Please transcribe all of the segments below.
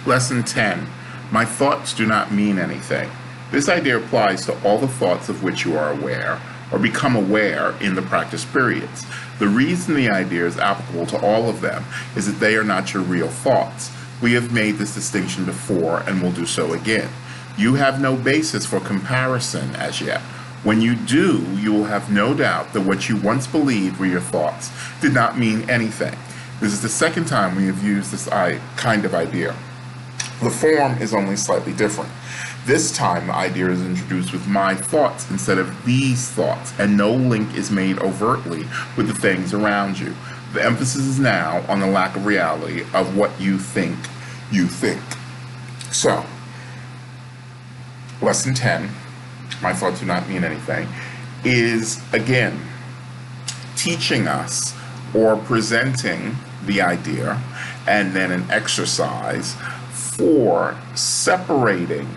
Lesson 10. My thoughts do not mean anything. This idea applies to all the thoughts of which you are aware or become aware in the practice periods. The reason the idea is applicable to all of them is that they are not your real thoughts. We have made this distinction before and will do so again. You have no basis for comparison as yet. When you do, you will have no doubt that what you once believed were your thoughts did not mean anything. This is the second time we have used this kind of idea. The form is only slightly different. This time the idea is introduced with my thoughts instead of these thoughts, and no link is made overtly with the things around you. The emphasis is now on the lack of reality of what you think you think. So, lesson 10, my thoughts do not mean anything, is again teaching us or presenting the idea and then an exercise for separating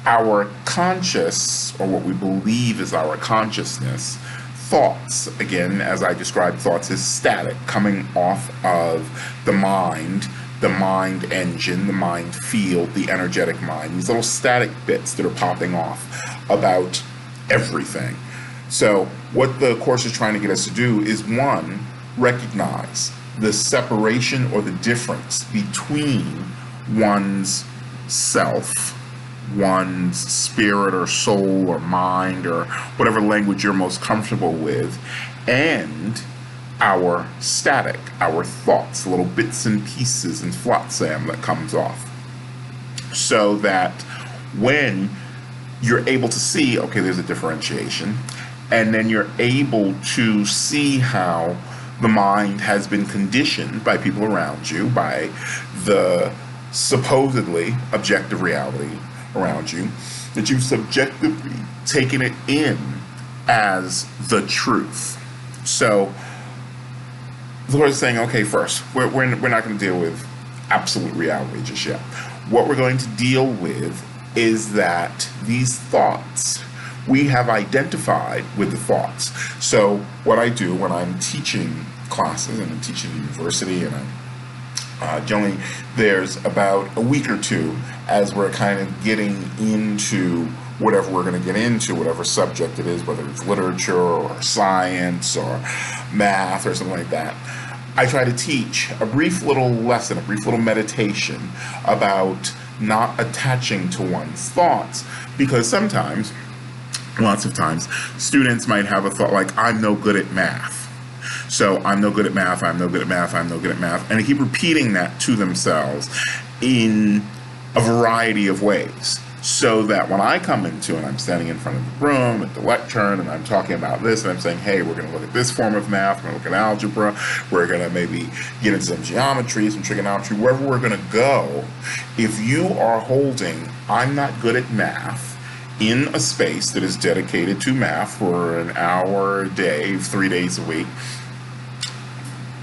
our conscious, or what we believe is our consciousness, thoughts. Again, as I described, thoughts as static, coming off of the mind engine, the mind field, the energetic mind, these little static bits that are popping off about everything. So what the Course is trying to get us to do is, one, recognize the separation or the difference between one's self, one's spirit or soul or mind or whatever language you're most comfortable with, and our static, our thoughts, little bits and pieces and flotsam that comes off. So that when you're able to see, okay, there's a differentiation, and then you're able to see how the mind has been conditioned by people around you, by the supposedly objective reality around you, that you've subjectively taken it in as the truth. So the Lord is saying, okay, first, we're not going to deal with absolute reality just yet. What we're going to deal with is that these thoughts, we have identified with the thoughts. So what I do when I'm teaching classes, and I'm teaching university, and generally there's about a week or two as we're kind of getting into whatever we're going to get into, whatever subject it is, whether it's literature or science or math or something like that. I try to teach a brief little lesson, a brief little meditation about not attaching to one's thoughts, because sometimes, lots of times, students might have a thought like, I'm no good at math. So I'm no good at math, I'm no good at math, I'm no good at math. And they keep repeating that to themselves in a variety of ways. So that when I come into and I'm standing in front of the room at the lectern and I'm talking about this and I'm saying, hey, we're going to look at this form of math, we're going to look at algebra, we're going to maybe get into some geometry, some trigonometry, wherever we're going to go, if you are holding, I'm not good at math, in a space that is dedicated to math for an hour a day, 3 days a week,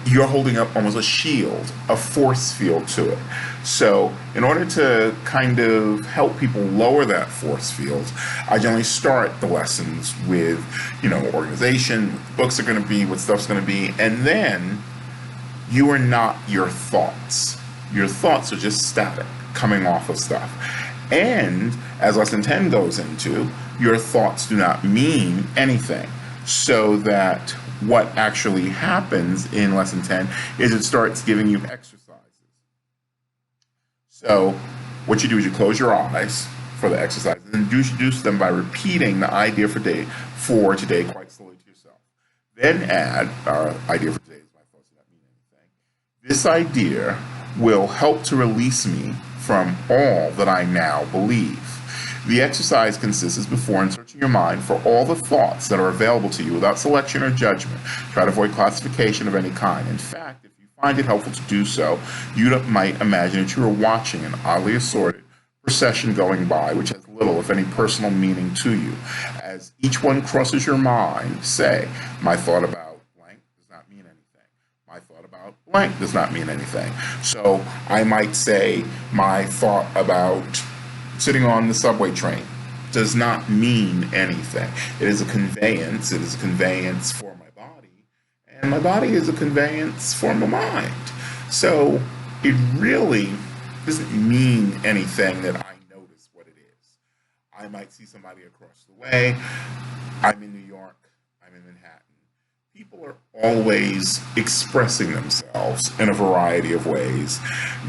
you're holding up almost a shield, a force field to it. So in order to kind of help people lower that force field, I generally start the lessons with, organization, what books are going to be, what stuff's going to be, and then you are not your thoughts. Your thoughts are just static, coming off of stuff. And as lesson 10 goes into, your thoughts do not mean anything. So that what actually happens in lesson 10 is it starts giving you exercises. So what you do is you close your eyes for the exercises and introduce them by repeating the idea for today quite slowly to yourself. Then add our idea for today is my thoughts do not mean anything. This idea will help to release me from all that I now believe. The exercise consists as before in searching your mind for all the thoughts that are available to you without selection or judgment. Try to avoid classification of any kind. In fact, if you find it helpful to do so, you might imagine that you are watching an oddly assorted procession going by, which has little, if any, personal meaning to you. As each one crosses your mind, say, my thought about blank does not mean anything. My thought about blank does not mean anything. So I might say, my thought about sitting on the subway train does not mean anything. It is a conveyance. It is a conveyance for my body, and my body is a conveyance for my mind. So it really doesn't mean anything that I notice what it is. I might see somebody across the way. I'm in New York. I'm in Manhattan. People are always expressing themselves in a variety of ways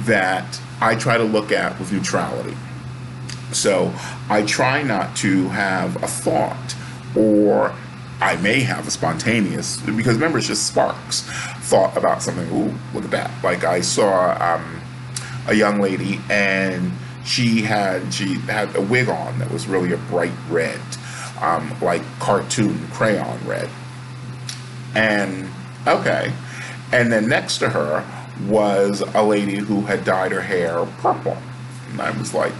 that I try to look at with neutrality. So I try not to have a thought, or I may have a spontaneous, because remember, it's just sparks, thought about something. Ooh, look at that. Like I saw a young lady, and she had a wig on that was really a bright red, like cartoon crayon red. And okay. And then next to her was a lady who had dyed her hair purple. And I was like,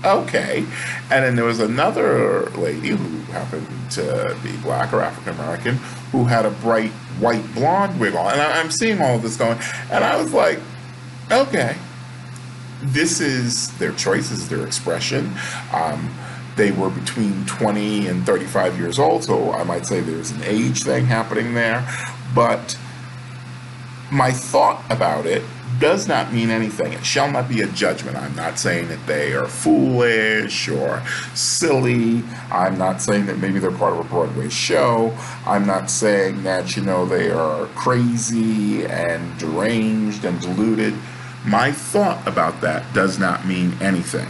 okay. And then there was another lady who happened to be black or African American who had a bright white blonde wig on. And I'm seeing all of this going, and I was like, okay. This is their choice, this is their expression. They were between 20 and 35 years old, so I might say there's an age thing happening there. But my thought about it does not mean anything. It shall not be a judgment. I'm not saying that they are foolish or silly. I'm not saying that maybe they're part of a Broadway show. I'm not saying that, they are crazy and deranged and deluded. My thought about that does not mean anything.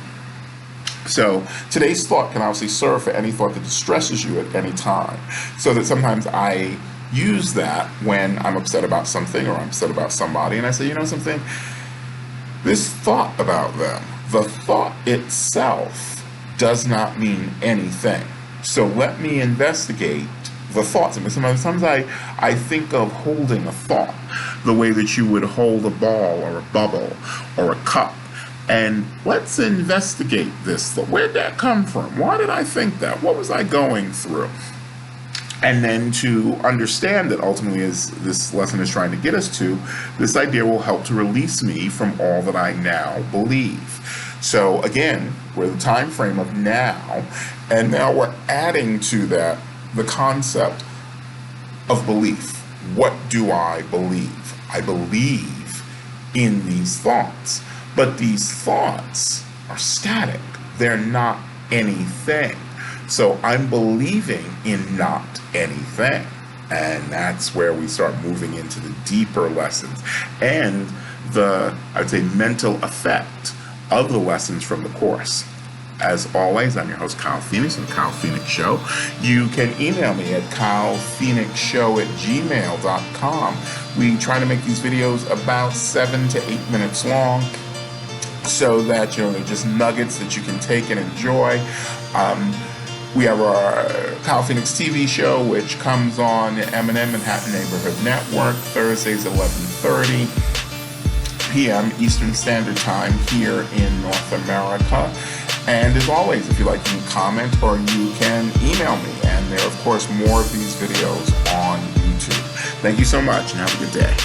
So today's thought can obviously serve for any thought that distresses you at any time. So that sometimes I use that when I'm upset about something or I'm upset about somebody, and I say, something, this thought about them, the thought itself does not mean anything. So let me investigate the thoughts. I mean, sometimes I think of holding a thought the way that you would hold a ball or a bubble or a cup. And let's investigate this. Where'd that come from? Why did I think that? What was I going through? And then to understand that ultimately, as this lesson is trying to get us to, this idea will help to release me from all that I now believe. So again, we're the time frame of now, and now we're adding to that the concept of belief. What do I believe? I believe in these thoughts. But these thoughts are static. They're not anything. So I'm believing in not anything. And that's where we start moving into the deeper lessons and the, I would say, mental effect of the lessons from the course. As always, I'm your host, Kyle Phoenix, of The Kyle Phoenix Show. You can email me at kylephoenixshow@gmail.com. We try to make these videos about 7 to 8 minutes long, so that, they're just nuggets that you can take and enjoy. We have our Kyle Phoenix TV show, which comes on M&M Manhattan Neighborhood Network, Thursdays 11:30 p.m. Eastern Standard Time here in North America. And as always, if you'd like to comment, or you can email me. And there are, of course, more of these videos on YouTube. Thank you so much, and have a good day.